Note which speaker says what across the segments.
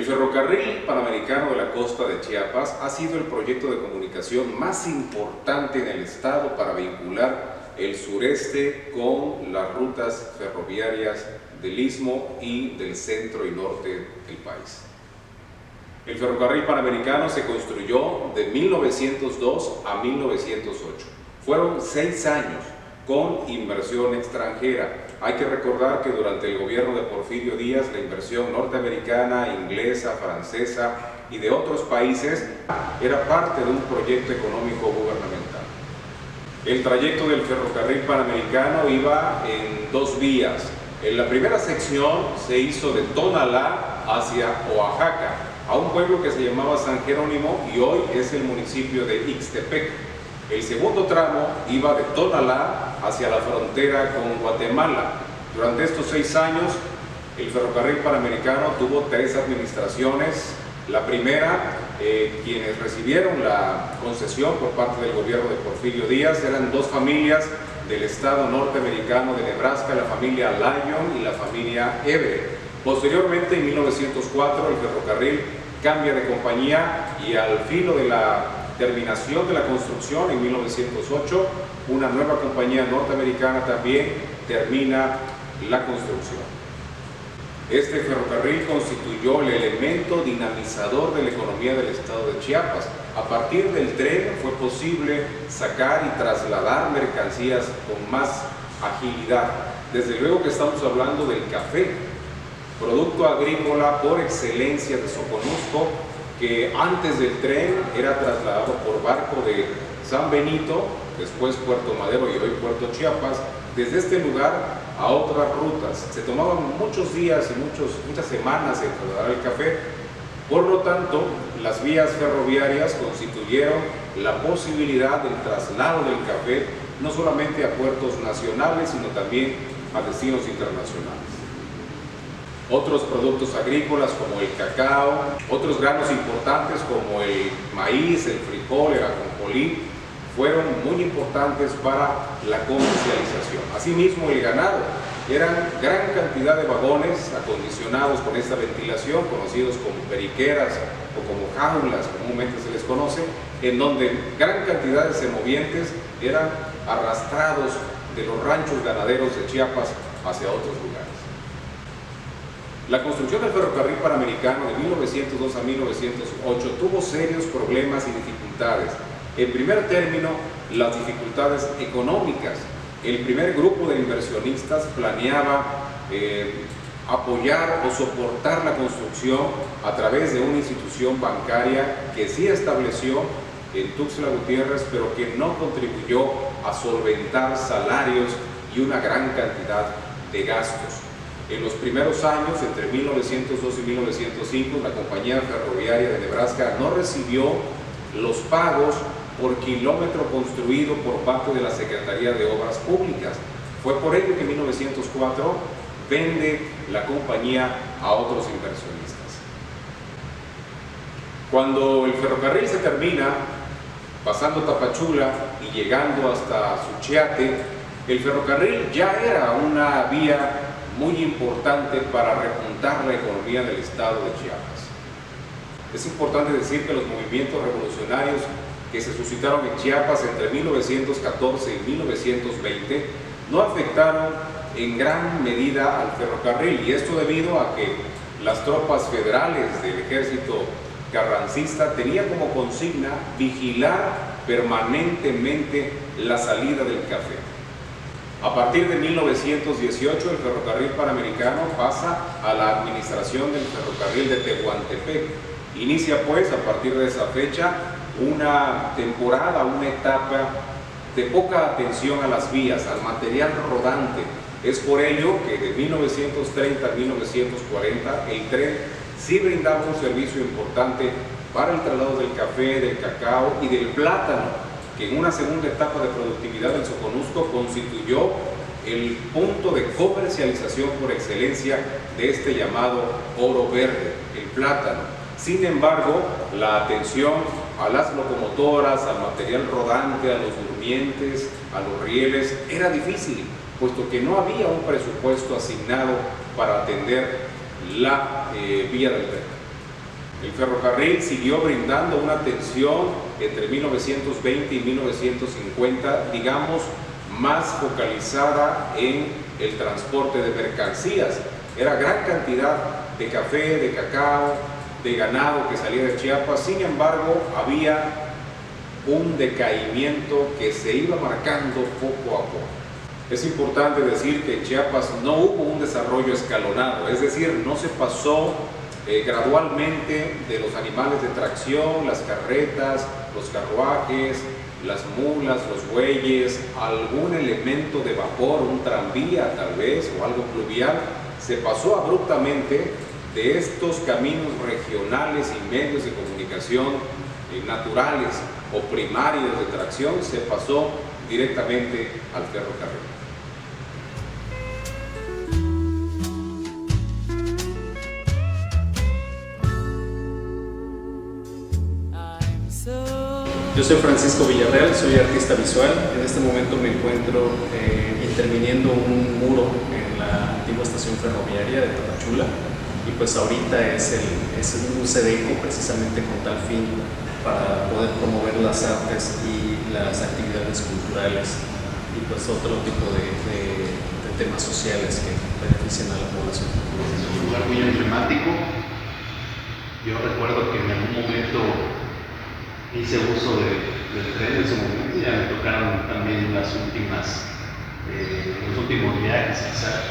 Speaker 1: El Ferrocarril Panamericano de la Costa de Chiapas ha sido el proyecto de comunicación más importante en el estado para vincular el sureste con las rutas ferroviarias del Istmo y del centro y norte del país. El Ferrocarril Panamericano se construyó de 1902 a 1908. Fueron 6 años con inversión extranjera. Hay que recordar que durante el gobierno de Porfirio Díaz la inversión norteamericana, inglesa, francesa y de otros países era parte de un proyecto económico gubernamental. El trayecto del Ferrocarril Panamericano iba en 2 vías. En la primera sección se hizo de Tonalá hacia Oaxaca, a un pueblo que se llamaba San Jerónimo y hoy es el municipio de Ixtepec. El segundo tramo iba de Tonalá hacia la frontera con Guatemala. Durante estos 6 años, el Ferrocarril Panamericano tuvo 3 administraciones. La primera, quienes recibieron la concesión por parte del gobierno de Porfirio Díaz, eran 2 familias del estado norteamericano de Nebraska, la familia Lyon y la familia Everett. Posteriormente, en 1904, el ferrocarril cambia de compañía y al filo de la terminación de la construcción en 1908, una nueva compañía norteamericana también termina la construcción. Este ferrocarril constituyó el elemento dinamizador de la economía del estado de Chiapas. A partir del tren fue posible sacar y trasladar mercancías con más agilidad. Desde luego que estamos hablando del café, producto agrícola por excelencia de Soconusco, que antes del tren era trasladado por barco de San Benito, después Puerto Madero y hoy Puerto Chiapas, desde este lugar a otras rutas. Se tomaban muchos días y muchas semanas en trasladar el café. Por lo tanto, las vías ferroviarias constituyeron la posibilidad del traslado del café no solamente a puertos nacionales, sino también a destinos internacionales. Otros productos agrícolas como el cacao, otros granos importantes como el maíz, el frijol, el ajonjolí, fueron muy importantes para la comercialización. Asimismo, el ganado. Eran gran cantidad de vagones acondicionados con esta ventilación, conocidos como periqueras o como jaulas, comúnmente se les conoce, en donde gran cantidad de semovientes eran arrastrados de los ranchos ganaderos de Chiapas hacia otros lugares. La construcción del Ferrocarril Panamericano de 1902 a 1908 tuvo serios problemas y dificultades. En primer término, las dificultades económicas. El primer grupo de inversionistas planeaba apoyar o soportar la construcción a través de una institución bancaria que sí estableció en Tuxtla Gutiérrez, pero que no contribuyó a solventar salarios y una gran cantidad de gastos. En los primeros años, entre 1902 y 1905, la compañía ferroviaria de Nebraska no recibió los pagos por kilómetro construido por parte de la Secretaría de Obras Públicas. Fue por ello que en 1904 vende la compañía a otros inversionistas. Cuando el ferrocarril se termina, pasando Tapachula y llegando hasta Suchiate, el ferrocarril ya era una vía muy importante para repuntar la economía del estado de Chiapas. Es importante decir que los movimientos revolucionarios que se suscitaron en Chiapas entre 1914 y 1920 no afectaron en gran medida al ferrocarril, y esto debido a que las tropas federales del ejército carrancista tenían como consigna vigilar permanentemente la salida del café. A partir de 1918 el Ferrocarril Panamericano pasa a la administración del ferrocarril de Tehuantepec. Inicia pues a partir de esa fecha una temporada, una etapa de poca atención a las vías, al material rodante. Es por ello que de 1930 a 1940 el tren sí brindaba un servicio importante para el traslado del café, del cacao y del plátano, que en una segunda etapa de productividad del Soconusco constituyó el punto de comercialización por excelencia de este llamado oro verde, el plátano. Sin embargo, la atención a las locomotoras, al material rodante, a los durmientes, a los rieles, era difícil, puesto que no había un presupuesto asignado para atender la vía del tren. El ferrocarril siguió brindando una atención entre 1920 y 1950, digamos, más focalizada en el transporte de mercancías. Era gran cantidad de café, de cacao, de ganado que salía de Chiapas. Sin embargo, había un decaimiento que se iba marcando poco a poco. Es importante decir que en Chiapas no hubo un desarrollo escalonado, es decir, no se pasó gradualmente de los animales de tracción, las carretas, los carruajes, las mulas, los bueyes, algún elemento de vapor, un tranvía tal vez, o algo pluvial. Se pasó abruptamente de estos caminos regionales y medios de comunicación naturales o primarios de tracción, se pasó directamente al ferrocarril.
Speaker 2: Yo soy Francisco Villarreal, soy artista visual. En este momento me encuentro interviniendo un muro en la antigua estación ferroviaria de Tapachula, y pues ahorita es un SEDECO precisamente con tal fin, para poder promover las artes y las actividades culturales y pues otro tipo de temas sociales que benefician a la población.
Speaker 3: Es un lugar muy emblemático. Yo recuerdo que en algún momento hice uso del tren en su momento, y ya me tocaron también los últimos viajes, quizá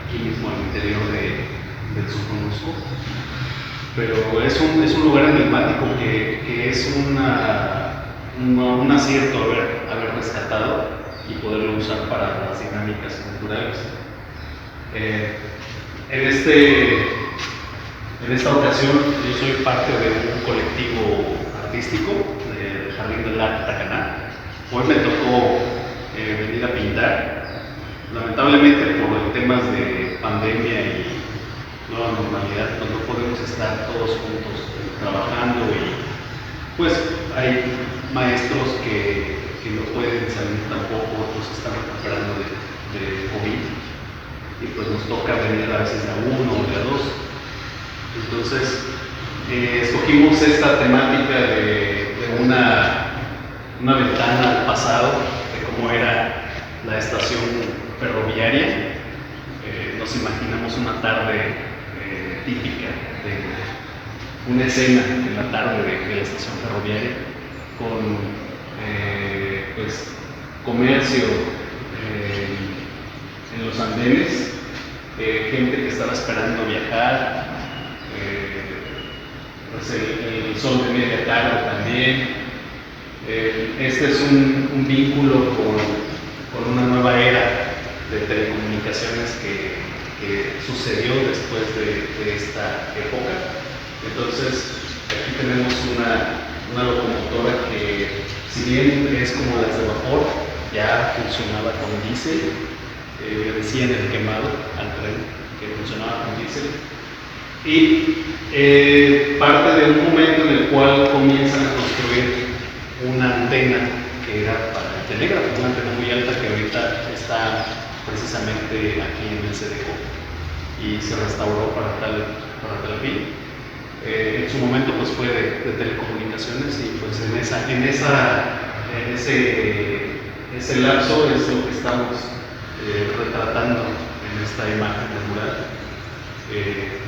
Speaker 3: aquí mismo al interior del Soconusco. Pero es un lugar emblemático que es un acierto haber rescatado y poderlo usar para las dinámicas culturales. En esta ocasión yo soy parte de un colectivo artístico del Jardín del Arte Tacaná. Hoy me tocó venir a pintar. Lamentablemente por temas de pandemia y nueva normalidad, pues no podemos estar todos juntos trabajando, y pues hay maestros que no pueden salir tampoco, otros están recuperando de COVID, y pues nos toca venir a veces de a uno o de a dos. Entonces escogimos esta temática de una ventana al pasado, de cómo era la estación ferroviaria. Nos imaginamos una tarde típica de una escena en la tarde de la estación ferroviaria, con pues comercio en los andenes, gente que estaba esperando viajar, pues el sol de media tarde también. Este es un vínculo con una nueva era de telecomunicaciones que sucedió después de esta época. Entonces aquí tenemos una locomotora que, si bien es como las de vapor, ya funcionaba con diésel. Decían el quemado al tren que funcionaba con diésel, y parte de un momento en el cual comienzan a construir una antena que era para el telégrafo, una antena muy alta que ahorita está precisamente aquí en el SEDECO y se restauró para tal fin. En su momento pues fue de telecomunicaciones, y pues en ese lapso es lo que estamos retratando en esta imagen del mural,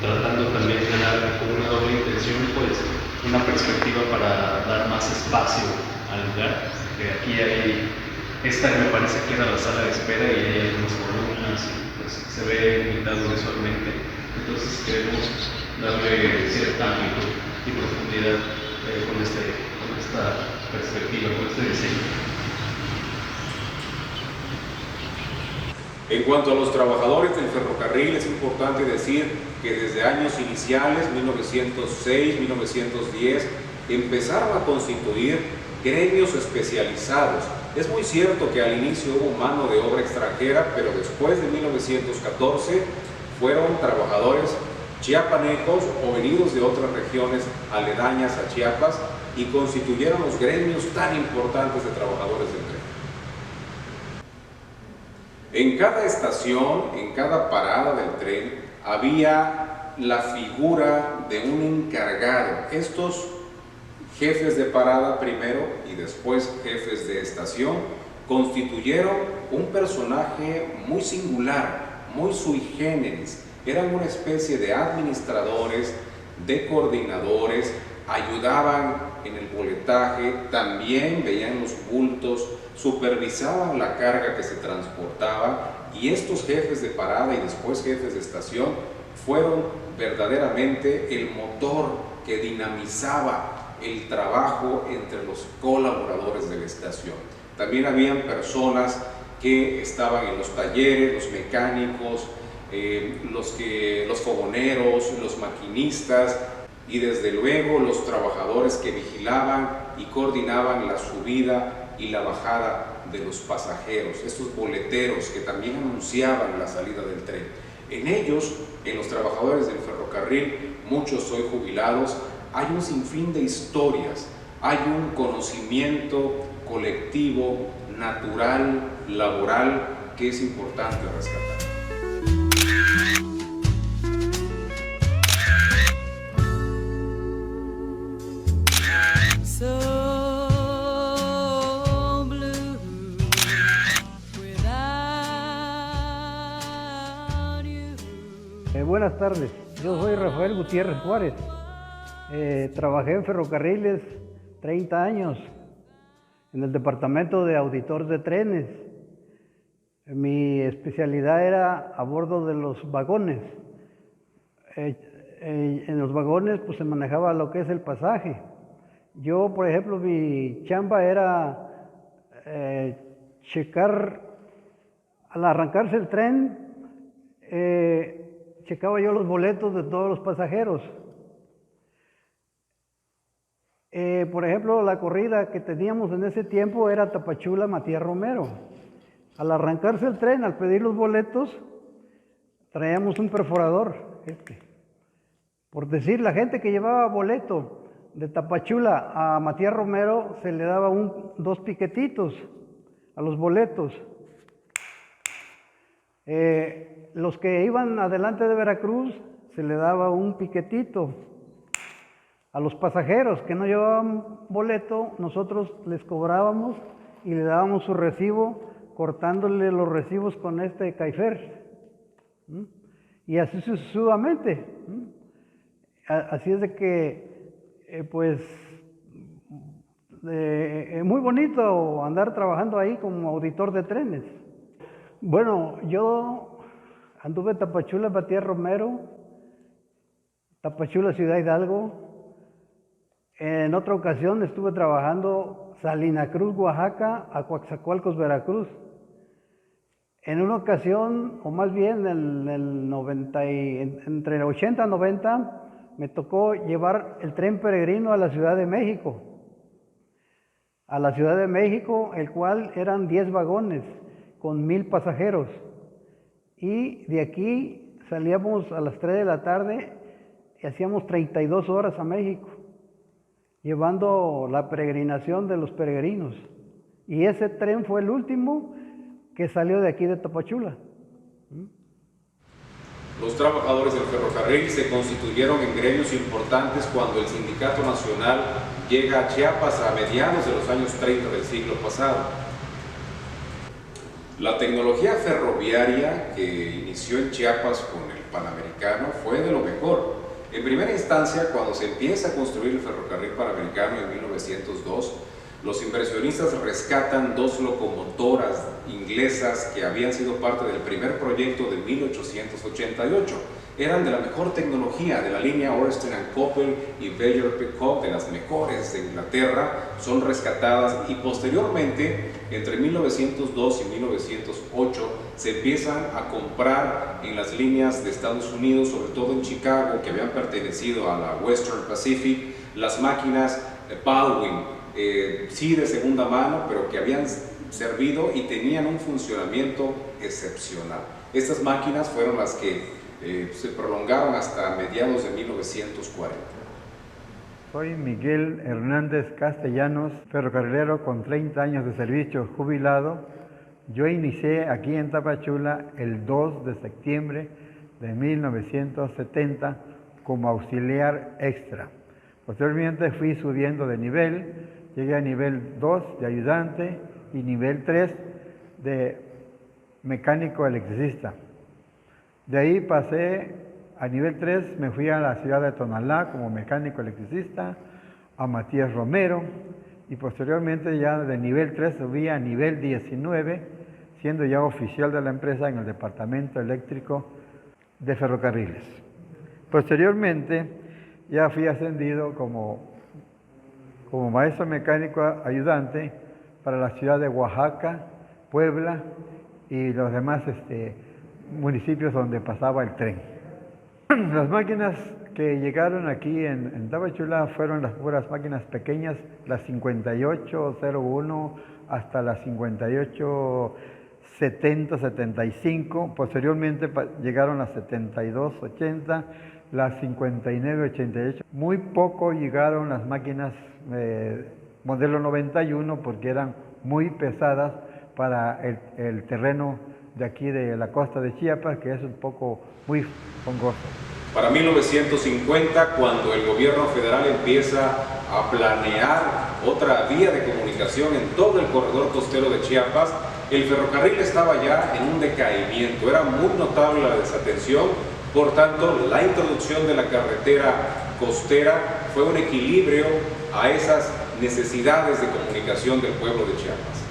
Speaker 3: tratando también de dar con una doble intención, pues una perspectiva para dar más espacio al lugar. Aquí hay, esta me parece que era la sala de espera, y hay algunas columnas, pues se ve limitado visualmente. Entonces queremos darle cierta amplitud y profundidad con esta perspectiva, con este diseño.
Speaker 1: En cuanto a los trabajadores del ferrocarril, es importante decir que desde años iniciales, 1906, 1910, empezaron a constituir gremios especializados. Es muy cierto que al inicio hubo mano de obra extranjera, pero después de 1914 fueron trabajadores chiapanecos o venidos de otras regiones aledañas a Chiapas, y constituyeron los gremios tan importantes de trabajadores del tren. En cada estación, en cada parada del tren, había la figura de un encargado. Estos jefes de parada primero y después jefes de estación constituyeron un personaje muy singular, muy sui generis. Eran una especie de administradores, de coordinadores, ayudaban en el boletaje, también veían los bultos, supervisaban la carga que se transportaba, y estos jefes de parada y después jefes de estación fueron verdaderamente el motor que dinamizaba el trabajo entre los colaboradores de la estación. También habían personas que estaban en los talleres, los mecánicos, los fogoneros, los maquinistas, y desde luego los trabajadores que vigilaban y coordinaban la subida y la bajada de los pasajeros, estos boleteros que también anunciaban la salida del tren. En ellos, en los trabajadores del ferrocarril, muchos hoy jubilados, hay un sinfín de historias, hay un conocimiento colectivo, natural, laboral, que es importante rescatar.
Speaker 4: Buenas tardes, yo soy Rafael Gutiérrez Juárez. Trabajé en ferrocarriles 30 años en el departamento de auditor de trenes. Mi especialidad era a bordo de los vagones. En los vagones pues se manejaba lo que es el pasaje. Yo, por ejemplo, mi chamba era checar, al arrancarse el tren, checaba yo los boletos de todos los pasajeros. Por ejemplo, la corrida que teníamos en ese tiempo era Tapachula-Matías Romero. Al arrancarse el tren, al pedir los boletos, traíamos un perforador. Por decir, la gente que llevaba boleto de Tapachula a Matías Romero, se le daba dos piquetitos a los boletos. Los que iban adelante de Veracruz, se le daba un piquetito. A los pasajeros que no llevaban boleto, nosotros les cobrábamos y le dábamos su recibo, cortándole los recibos con este caifer. Y así sucesivamente. Así es de que, muy bonito andar trabajando ahí como auditor de trenes. Bueno, yo anduve Tapachula, Matías Romero, Tapachula, Ciudad Hidalgo. En otra ocasión estuve trabajando Salina Cruz, Oaxaca, a Coatzacoalcos, Veracruz. En una ocasión, o más bien en el entre el 80 y 90, me tocó llevar el tren peregrino a la Ciudad de México. A la Ciudad de México, el cual eran 10 vagones con 1000 pasajeros. Y de aquí salíamos a las 3 de la tarde y hacíamos 32 horas a México, llevando la peregrinación de los peregrinos. Y ese tren fue el último que salió de aquí de Tapachula.
Speaker 1: Los trabajadores del ferrocarril se constituyeron en gremios importantes cuando el Sindicato Nacional llega a Chiapas a mediados de los años 30 del siglo pasado. La tecnología ferroviaria que inició en Chiapas con el Panamericano fue de lo mejor. En primera instancia, cuando se empieza a construir el ferrocarril Panamericano en 1902, los inversionistas rescatan 2 locomotoras inglesas que habían sido parte del primer proyecto de 1888. Eran de la mejor tecnología de la línea Oreston & Coppel y Bayer-Peacock, de las mejores de Inglaterra, son rescatadas, y posteriormente, entre 1902 y 1908, se empiezan a comprar en las líneas de Estados Unidos, sobre todo en Chicago, que habían pertenecido a la Western Pacific, las máquinas Baldwin, sí de segunda mano, pero que habían servido y tenían un funcionamiento excepcional. Estas máquinas fueron las que se prolongaron hasta mediados de 1940.
Speaker 5: Soy Miguel Hernández Castellanos, ferrocarrilero con 30 años de servicio, jubilado. Yo inicié aquí en Tapachula el 2 de septiembre de 1970 como auxiliar extra. Posteriormente fui subiendo de nivel, llegué a nivel 2 de ayudante y nivel 3 de mecánico electricista. De ahí pasé a nivel 3, me fui a la ciudad de Tonalá como mecánico electricista, a Matías Romero, y posteriormente ya de nivel 3 subí a nivel 19, siendo ya oficial de la empresa en el departamento eléctrico de ferrocarriles. Posteriormente ya fui ascendido como maestro mecánico ayudante para la ciudad de Oaxaca, Puebla y los demás municipios donde pasaba el tren. Las máquinas que llegaron aquí en Tapachula fueron las puras máquinas pequeñas, las 5801 hasta las 5870, 75. Posteriormente llegaron las 7280, las 5988. Muy poco llegaron las máquinas modelo 91 porque eran muy pesadas para el terreno de aquí de la costa de Chiapas, que es un poco muy fangoso.
Speaker 1: Para 1950, cuando el gobierno federal empieza a planear otra vía de comunicación en todo el corredor costero de Chiapas, el ferrocarril estaba ya en un decaimiento, era muy notable la desatención, por tanto la introducción de la carretera costera fue un equilibrio a esas necesidades de comunicación del pueblo de Chiapas.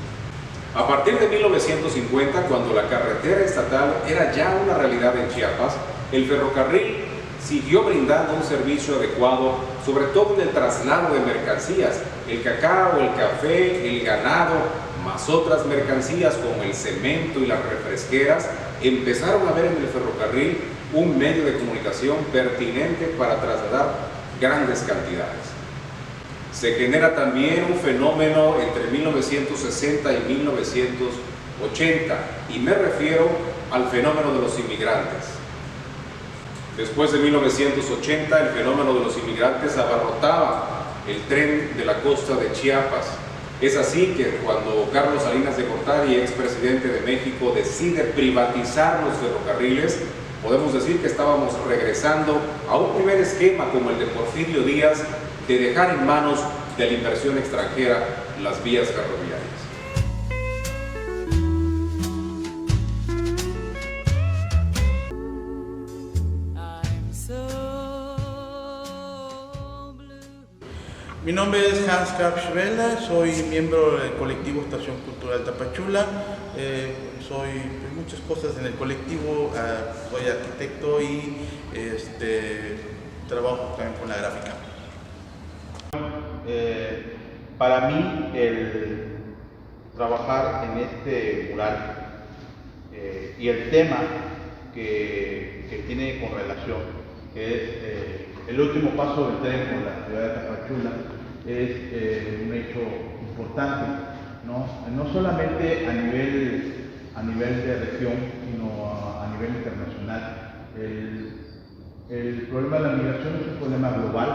Speaker 1: A partir de 1950, cuando la carretera estatal era ya una realidad en Chiapas, el ferrocarril siguió brindando un servicio adecuado, sobre todo en el traslado de mercancías, el cacao, el café, el ganado, más otras mercancías como el cemento y las refresqueras, empezaron a ver en el ferrocarril un medio de comunicación pertinente para trasladar grandes cantidades. Se genera también un fenómeno entre 1960 y 1980, y me refiero al fenómeno de los inmigrantes. Después de 1980, el fenómeno de los inmigrantes abarrotaba el tren de la costa de Chiapas. Es así que cuando Carlos Salinas de Gortari, expresidente de México, decide privatizar los ferrocarriles, podemos decir que estábamos regresando a un primer esquema como el de Porfirio Díaz, de dejar en manos de la inversión extranjera las vías ferroviarias.
Speaker 6: Mi nombre es Hans Kapschwela, soy miembro del colectivo Estación Cultural Tapachula. Soy muchas cosas en el colectivo, soy arquitecto y trabajo también con la gráfica.
Speaker 7: Para mí el trabajar en este mural y el tema que tiene con relación, que es el último paso del tren por la ciudad de Tapachula, es un hecho importante, no solamente a nivel de región, sino a nivel internacional. El problema de la migración es un problema global,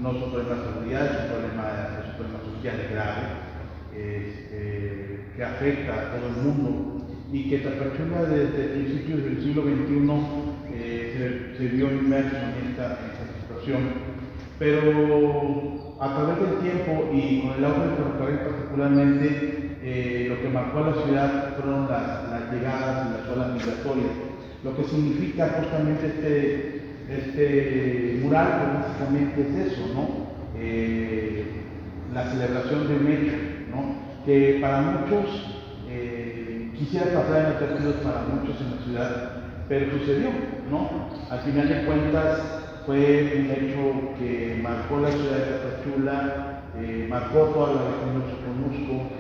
Speaker 7: no es un problema de seguridad, es un problema social grave, que afecta a todo el mundo, y que Tapachula desde principios del siglo XXI se vio inmerso en esta situación. Pero a través del tiempo y con el auge del ferrocarril particularmente, lo que marcó a la ciudad fueron las llegadas y las olas migratorias, lo que significa justamente este mural, pues básicamente es eso, la celebración de un hecho, que para muchos quisiera pasar inadvertido para muchos en la ciudad, pero sucedió, Al final de cuentas fue un hecho que marcó la ciudad de Tapachula, marcó toda la región del Soconusco,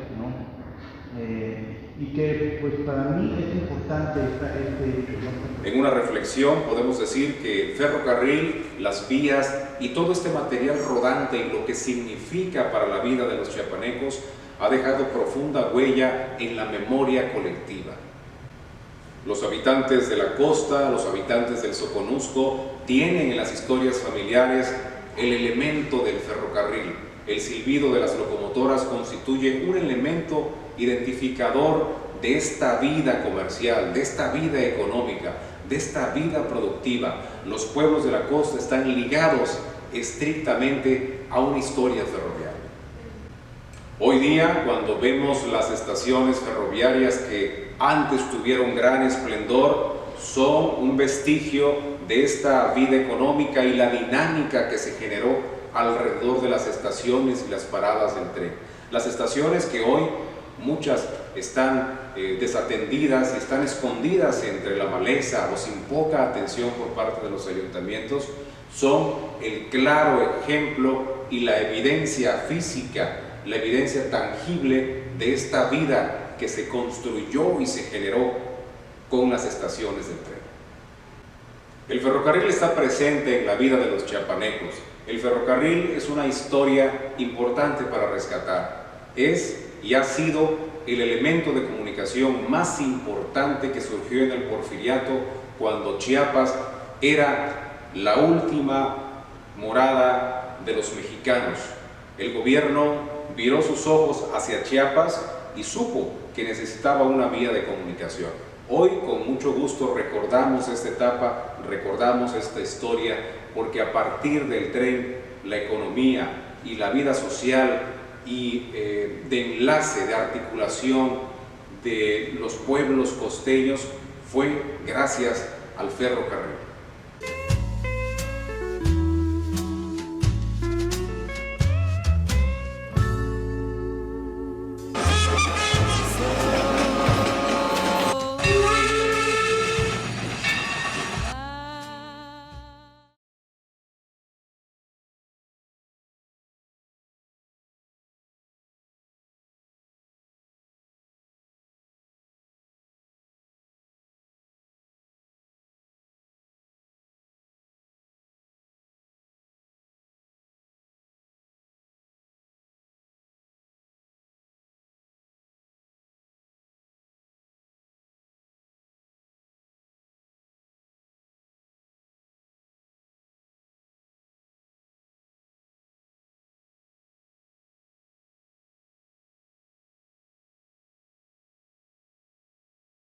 Speaker 7: y que pues para mí es importante este hecho.
Speaker 1: En una reflexión podemos decir que el ferrocarril, las vías y todo este material rodante y lo que significa para la vida de los chiapanecos ha dejado profunda huella en la memoria colectiva. Los habitantes de la costa, los habitantes del Soconusco, tienen en las historias familiares el elemento del ferrocarril. El silbido de las locomotoras constituye un elemento identificador de esta vida comercial, de esta vida económica, de esta vida productiva. Los pueblos de la costa están ligados estrictamente a una historia ferroviaria. Hoy día, cuando vemos las estaciones ferroviarias que antes tuvieron gran esplendor, son un vestigio de esta vida económica y la dinámica que se generó alrededor de las estaciones y las paradas del tren. Las estaciones que hoy muchas están desatendidas y están escondidas entre la maleza o sin poca atención por parte de los ayuntamientos, son el claro ejemplo y la evidencia física, la evidencia tangible de esta vida que se construyó y se generó con las estaciones del tren. El ferrocarril está presente en la vida de los chiapanecos. El ferrocarril es una historia importante para rescatar. Es y ha sido el elemento de comunicación más importante que surgió en el Porfiriato, cuando Chiapas era la última morada de los mexicanos. El gobierno viró sus ojos hacia Chiapas y supo que necesitaba una vía de comunicación. Hoy, con mucho gusto, recordamos esta etapa, recordamos esta historia, porque a partir del tren, la economía y la vida social y de enlace, de articulación de los pueblos costeños fue gracias al ferrocarril.